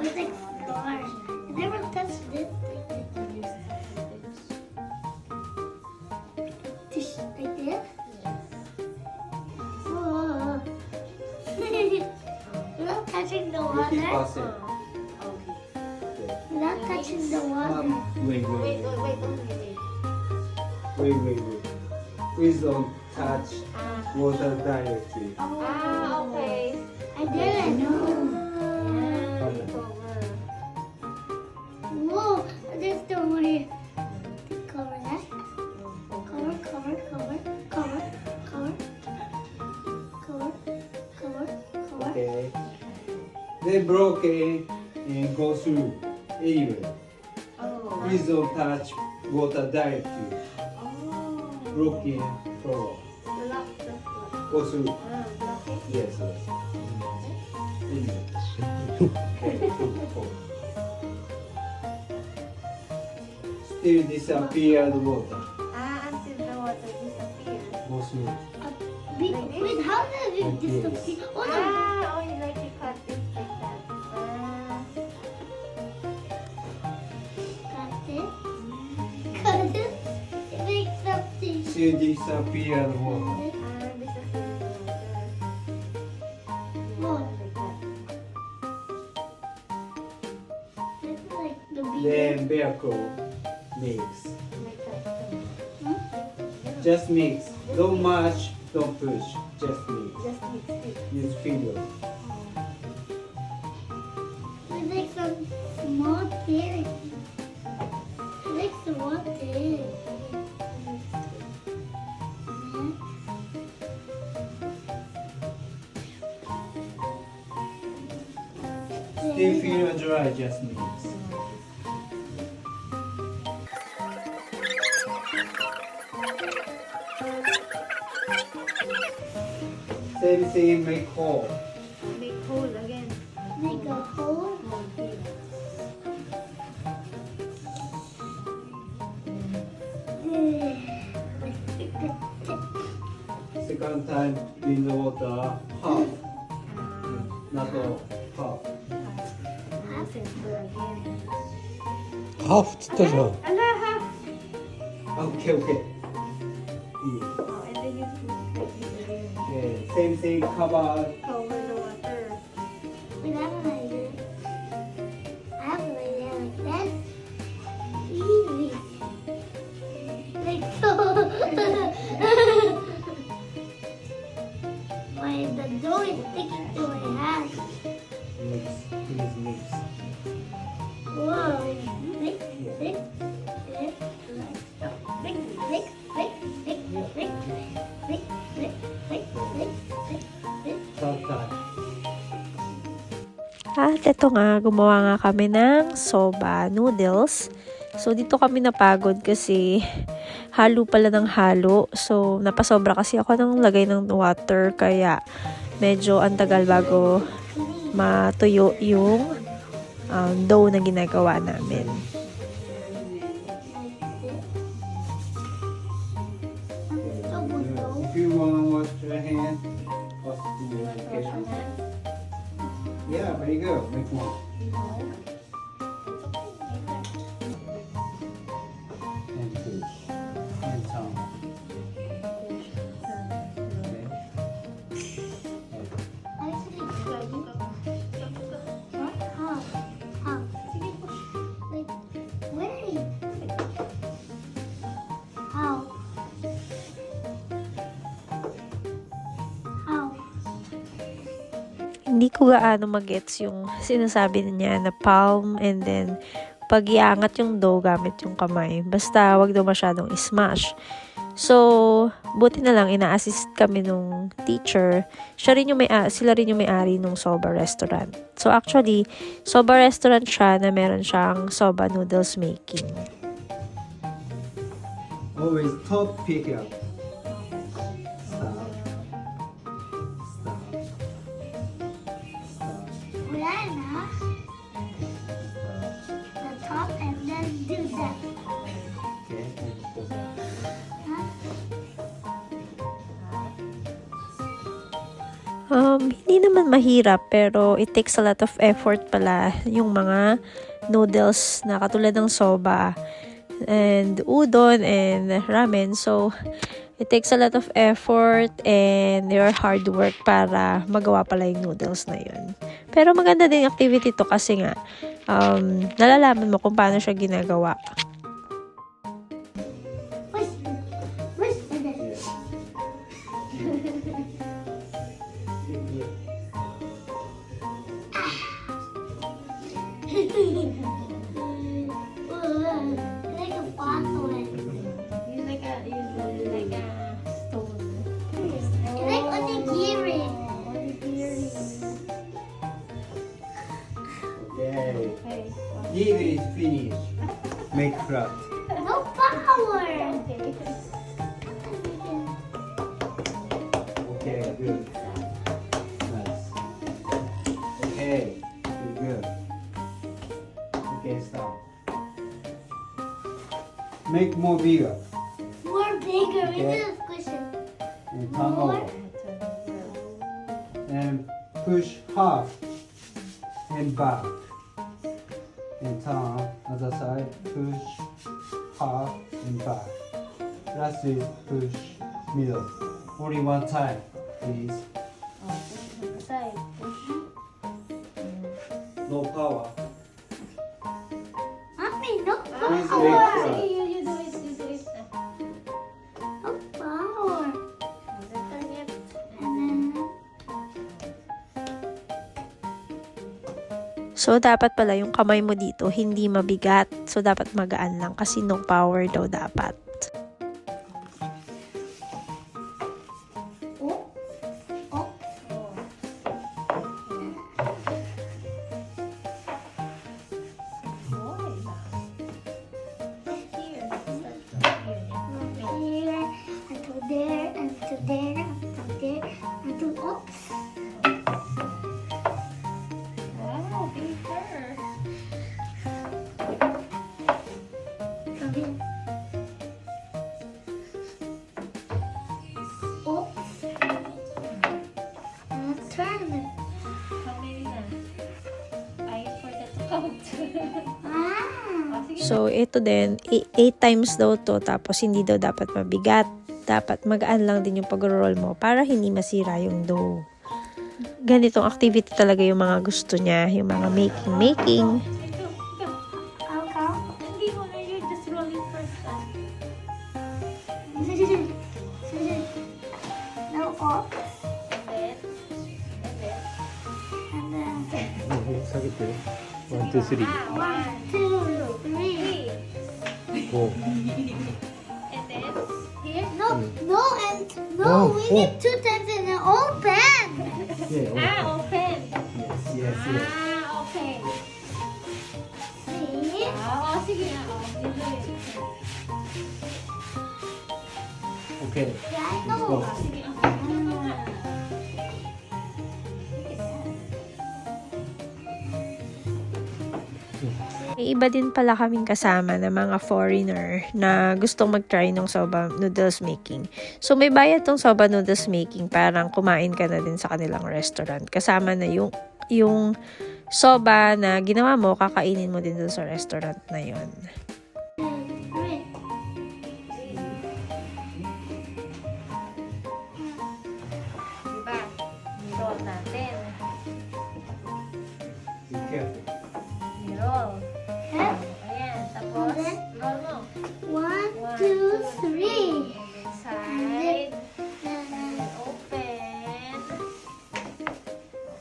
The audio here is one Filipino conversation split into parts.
It's like star. I never touched this. Dish like this. Whoa. Without touching the Keep water. passing. Okay. Without touching the water. Wait. Wait. Please don't touch water directly. Okay. I didn't know. It's over. Whoa, there's the way to cover that. Cover. Okay. Then broke it and go through anyway. Oh. Please don't touch water directly. Oh. Broken floor. Block the floor. Go through. Block it. Yes. Anyway. Okay. Good. Still disappeared water. Until the water disappears. Go through. Wait, how does it Like this. disappear? Oh no. Oh, you like to cut it like that. Cut it. It makes something. Still disappeared water. Disappears the water. Whoa, Like that. it's like the beaver. Then vehicle mix. Like that. Just mix. Don't mash, don't push. Just mix. Just mix it. Use finger. It's like some small thing. It's like small thing. Still feel dry, just mix. Same thing, make hole. Make hole again. Make a hole. Okay. Second time in the water, half. Not all, half. Center again. 하프 진짜죠? Ala! Okay. Yeah. Oh, and then you put it again. Yeah. Same thing, cover. Cover the water. Wait, I have an idea. I have an idea like that. Easy. Like so. The dough is sticking to my hand. Mix. Please mix. Whoa. Mix. Third time. At ito nga, gumawa nga kami ng soba noodles. So, dito kami napagod kasi halo pala ng halo. So, napasobra kasi ako ng lagay ng water. Kaya, medyo antagal bago matuyo yung dough na ginagawa namin. If you want to wash your hand, wash your hand. Yeah, very good. Make more. And push. And turn. Hindi ko gaano magets yung sinasabi niya na palm and then pag iangat yung dough gamit yung kamay. Basta wag daw masyadong ismash. So, buti na lang ina-assist kami nung teacher. Sila rin yung may-ari nung Soba restaurant. So, actually, Soba restaurant siya na meron siyang soba noodles making. Always top pick up. Stop. Stop. Stop. Wala na. The top and then do that. Okay. And push up. Hindi naman mahirap, pero it takes a lot of effort pala yung mga noodles na katulad ng soba and udon and ramen. So, it takes a lot of effort and your hard work para magawa pala yung noodles na yun. Pero maganda din activity to kasi nga, nalalaman mo kung paano siya ginagawa. Where's the like a bottle. It's like a stone. Like onigiri. Yay. Okay. Neither is finished. Make flat. No power. Okay, good. Nice. Okay, good. Okay, stop. Make more bigger. More bigger. We Okay. need to squish it. And turn More. over. And push half and back. And turn other side. Push half and back. Last is push middle. Only one time, please. Side. No power. Mommy, no Please power. make flat. You do it. No power. Turn it. And then So, dapat pala yung kamay mo dito, hindi mabigat. So, dapat magaan lang kasi no power daw dapat. oh, oh. Here. Here and to there and to there and to there and to oops. Wow, bigger. From here. Oops. And turn it. How many na? I forgot to count. Ah. Sige. So, ito din, 8 times daw to, tapos hindi daw dapat mabigat. Dapat magaan lang din yung pag-roll mo para hindi masira yung dough. Ganitong activity talaga yung mga gusto niya, yung mga making. I'll count. Hindi mo na yun. Just roll it first. No oops. And then. And then 사기대. 1, 2, 3. 1, 2, 3. 4. And then. Here? No, no, and no, Oh, we oh. need 2 times in an open. Yeah, Open. yes. Okay. See? Sige na. You do it. Okay. Yeah, I Let's know. go. Sige. May iba din pala kaming kasama na mga foreigner na gustong mag-try ng soba noodles making. So, may bayad tong soba noodles making, parang kumain ka na din sa kanilang restaurant. Kasama na yung soba na ginawa mo, kakainin mo din dun sa restaurant na yon. Three. Diba? Roll natin. Be careful. Roll. Huh? Ayan. Tapos, roll mo. 1, 2, 3. Side. And then, Open.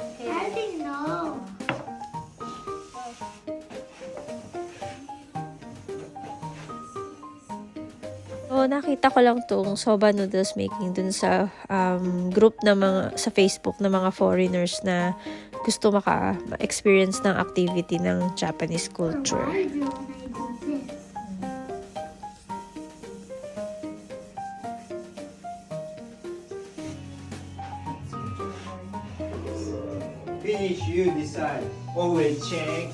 Okay. I think no. So, nakita ko lang tong soba noodles making dun sa group na sa Facebook na mga foreigners na gusto maka-experience ng activity ng Japanese culture. Why do I do this? Finish, you decide. Always check.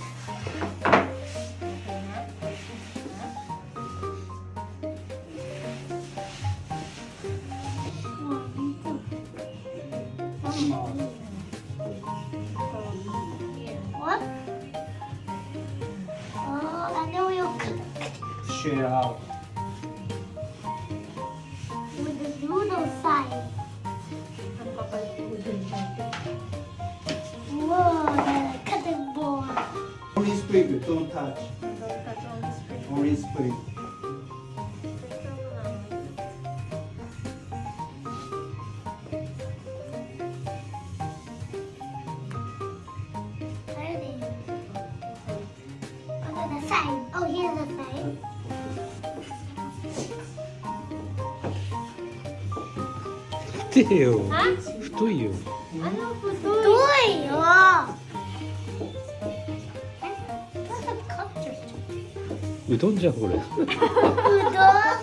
Come on. it out. With the noodle side. Ang kapal po dun natin. Whoa, the cutting board. Only sprig, don't touch. Don't touch on the spring. Only sprig. Turning. Look at the side. Oh, here's the side. Teo. Ha? Tuyo. Ano po to? Toy! Oh! What's a culture? Udonじゃんこれ。 Udon?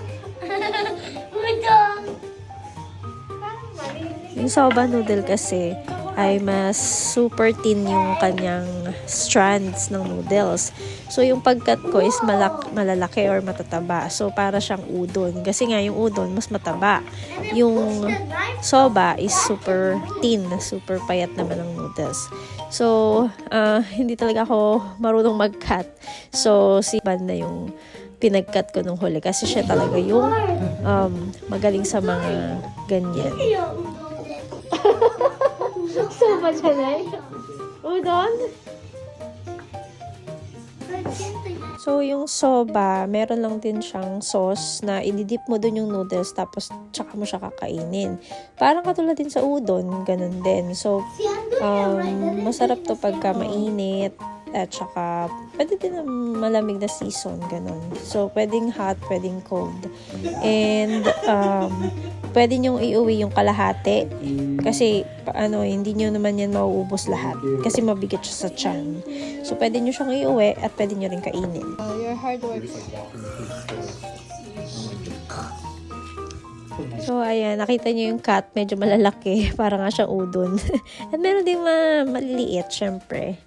Udon! Parang malinis. Yung soba noodle kasi ay mas super thin yung kanyang strands ng noodles. So, yung pagkat ko is malalaki or matataba. So, para siyang udon. Kasi nga, yung udon mas mataba. Yung soba is super thin, super payat naman ng noodles. So, hindi talaga ako marunong mag-cut. So, si Ban na yung pinag-cut ko nung huli. Kasi siya talaga yung magaling sa mga ganyan. Soba siya na Udon? So, yung soba, meron lang din siyang sauce na ididip mo dun yung noodles tapos tsaka mo siya kakainin. Parang katulad din sa udon, ganun din. So, masarap to pagka mainit at saka pwede din na malamig na season, ganun. So, pwedeng hot, pwedeng cold. And, pwede nyong iuwi yung kalahati kasi hindi nyo naman yan mauubos lahat kasi mabigat siya sa tiyan. So, pwede nyo siyang iuwi at pwede nyo rin kainin. Your hard work. So, ayan, nakita nyo yung cut, medyo malalaki, para nga siyang udon. At meron din maliliit, syempre.